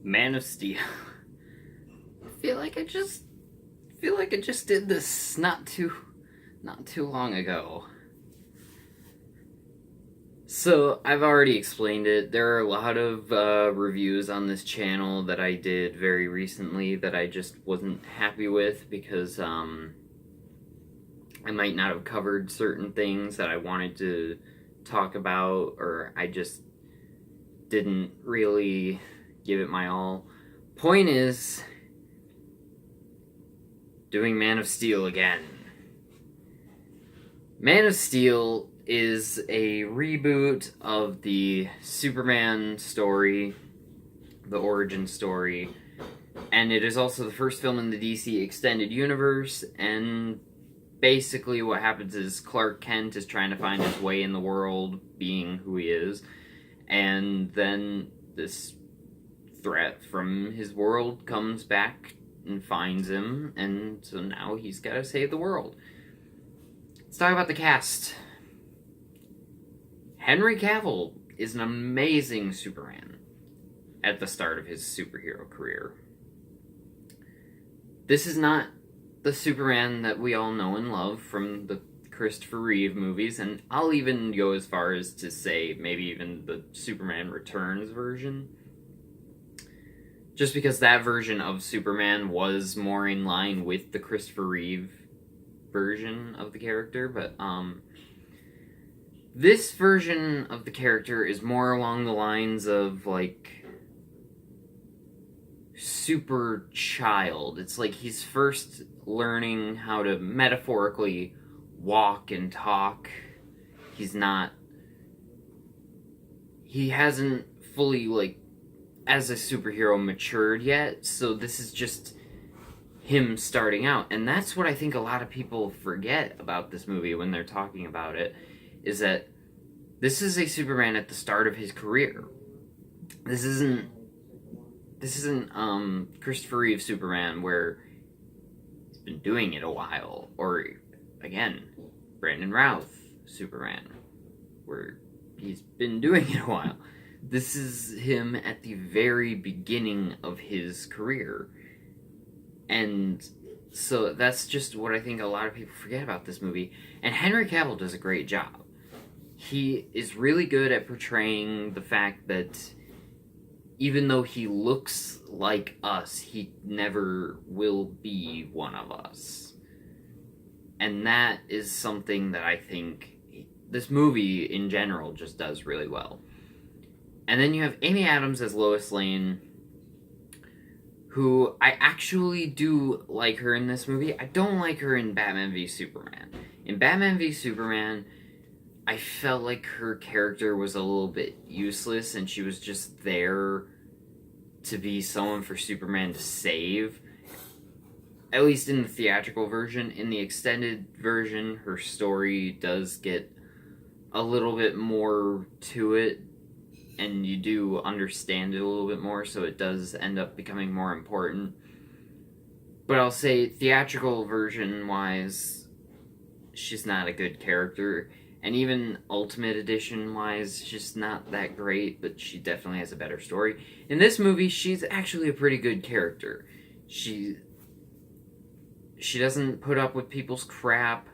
Man of Steel. I feel like I just did this not too long ago. So, I've already explained it. There are a lot of reviews on this channel that I did very recently that I just wasn't happy with because I might not have covered certain things that I wanted to talk about, or I just didn't really give it my all. Point is, doing Man of Steel again. Man of Steel is a reboot of the Superman story, the origin story, and it is also the first film in the DC Extended Universe, and basically what happens is Clark Kent is trying to find his way in the world, being who he is, and then this threat from his world comes back and finds him, and so now he's got to save the world. Let's talk about the cast. Henry Cavill is an amazing Superman at the start of his superhero career. This is not the Superman that we all know and love from the Christopher Reeve movies, and I'll even go as far as to say maybe even the Superman Returns version. Just because that version of Superman was more in line with the Christopher Reeve version of the character, but this version of the character is more along the lines of, like, super child. It's like he's first learning how to metaphorically walk and talk. He hasn't fully, like, as a superhero matured yet, so this is just him starting out. And that's what I think a lot of people forget about this movie when they're talking about it, is that this is a Superman at the start of his career. This isn't Christopher Reeve Superman where he's been doing it a while, or again, Brandon Routh Superman where he's been doing it a while. This is him at the very beginning of his career. And so that's just what I think a lot of people forget about this movie. And Henry Cavill does a great job. He is really good at portraying the fact that even though he looks like us, he never will be one of us. And that is something that I think this movie in general just does really well. And then you have Amy Adams as Lois Lane, who I actually do like her in this movie. I don't like her in Batman v Superman. In Batman v Superman, I felt like her character was a little bit useless, and she was just there to be someone for Superman to save. At least in the theatrical version. In the extended version, her story does get a little bit more to it, and you do understand it a little bit more, so it does end up becoming more important. But I'll say, theatrical version-wise, she's not a good character. And even Ultimate Edition-wise, she's not that great, but she definitely has a better story. In this movie, she's actually a pretty good character. She doesn't put up with people's crap.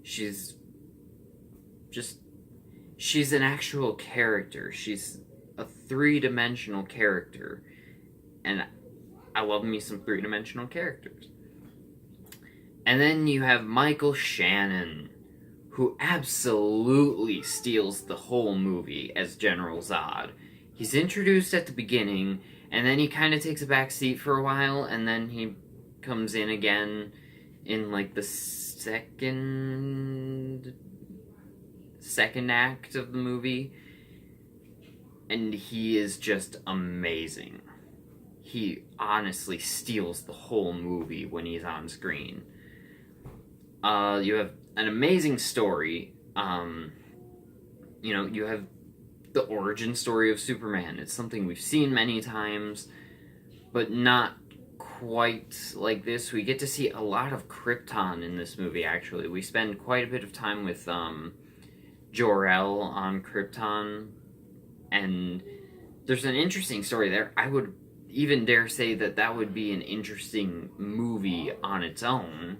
She's an actual character. She's a three-dimensional character. And I love me some three-dimensional characters. And then you have Michael Shannon, who absolutely steals the whole movie as General Zod. He's introduced at the beginning, and then he kind of takes a back seat for a while, and then he comes in again in, like, the second act of the movie, and he is just amazing. He honestly steals the whole movie when he's on screen. You have an amazing story. You have the origin story of Superman. It's something we've seen many times, but not quite like this. We get to see a lot of Krypton in this movie, actually. We spend quite a bit of time with Jor-El on Krypton, and there's an interesting story there. I would even dare say that that would be an interesting movie on its own.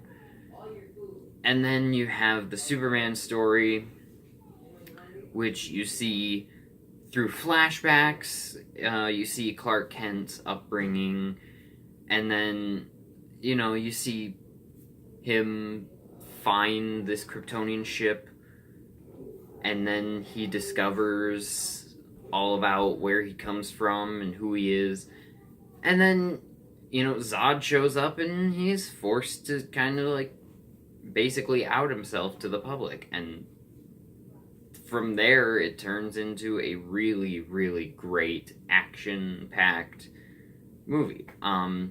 And then you have the Superman story, which you see through flashbacks. You see Clark Kent's upbringing, and then, you see him find this Kryptonian ship, and then he discovers all about where he comes from and who he is. And then, Zod shows up and he's forced to kind of like basically out himself to the public. And from there, it turns into a really, really great action-packed movie. I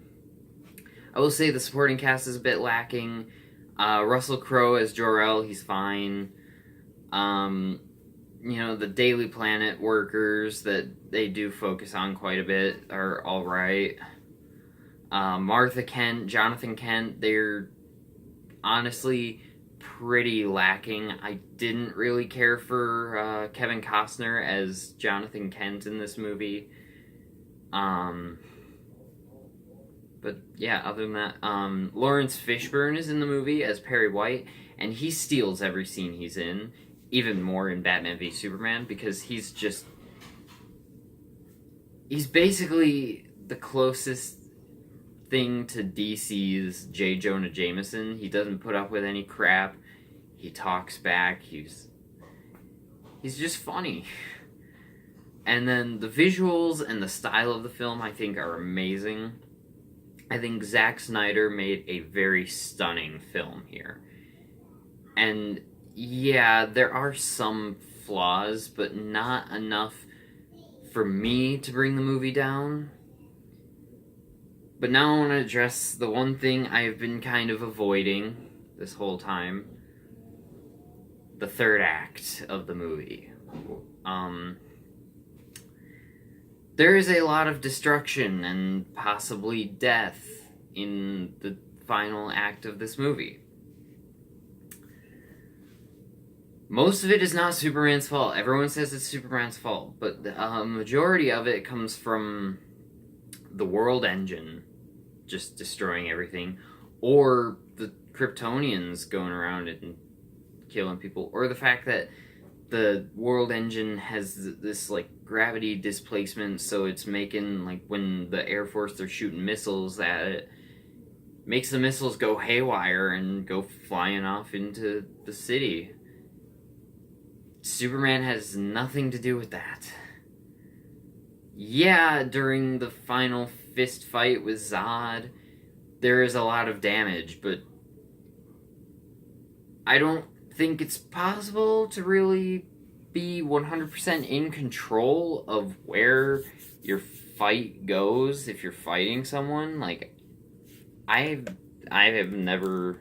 will say the supporting cast is a bit lacking. Russell Crowe as Jor-El, he's fine. The Daily Planet workers that they do focus on quite a bit are alright. Martha Kent, Jonathan Kent, they're honestly pretty lacking. I didn't really care for Kevin Costner as Jonathan Kent in this movie. But yeah, other than that, Lawrence Fishburne is in the movie as Perry White, and he steals every scene he's in, even more in Batman v Superman, because he's basically the closest thing to DC's J. Jonah Jameson. He doesn't put up with any crap. He talks back. He's just funny. And then the visuals and the style of the film, I think, are amazing. I think Zack Snyder made a very stunning film here. And yeah, there are some flaws, but not enough for me to bring the movie down. But now I want to address the one thing I've been kind of avoiding this whole time. The third act of the movie. There is a lot of destruction and possibly death in the final act of this movie. Most of it is not Superman's fault. Everyone says it's Superman's fault, but the majority of it comes from the World Engine just destroying everything, or the Kryptonians going around and killing people, or the fact that the World Engine has this like gravity displacement, so it's making, like, when the Air Force are shooting missiles at it, makes the missiles go haywire and go flying off into the city. Superman has nothing to do with that. Yeah, during the final fist fight with Zod, there is a lot of damage, but I don't think it's possible to really be 100% in control of where your fight goes if you're fighting someone. Like, I have never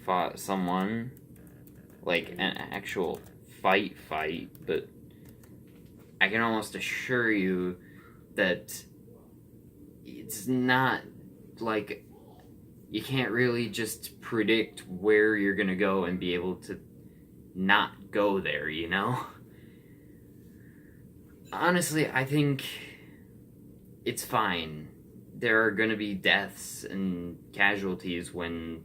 fought someone, like an actual fight, but I can almost assure you that it's not like you can't really just predict where you're gonna go and be able to not go there, Honestly, I think it's fine. There are gonna be deaths and casualties when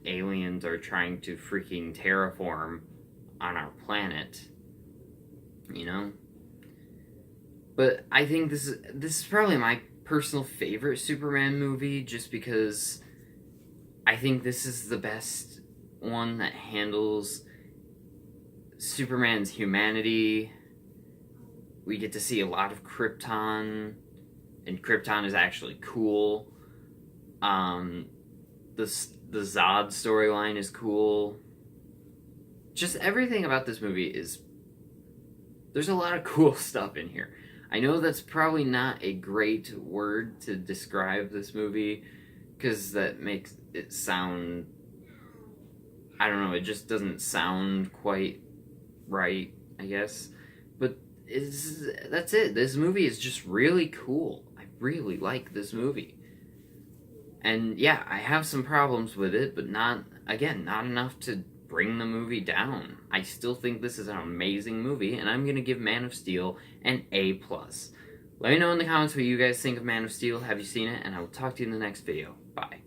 aliens are trying to freaking terraform on our planet, But I think this is probably my personal favorite Superman movie, just because I think this is the best one that handles Superman's humanity. We get to see a lot of Krypton, and Krypton is actually cool. The Zod storyline is cool. Just everything about this movie is... There's a lot of cool stuff in here. I know that's probably not a great word to describe this movie, because that makes it sound... I don't know, it just doesn't sound quite right, I guess. But that's it. This movie is just really cool. I really like this movie. And yeah, I have some problems with it, but not enough to bring the movie down. I still think this is an amazing movie, and I'm going to give Man of Steel an A+. Let me know in the comments what you guys think of Man of Steel. Have you seen it? And I will talk to you in the next video. Bye.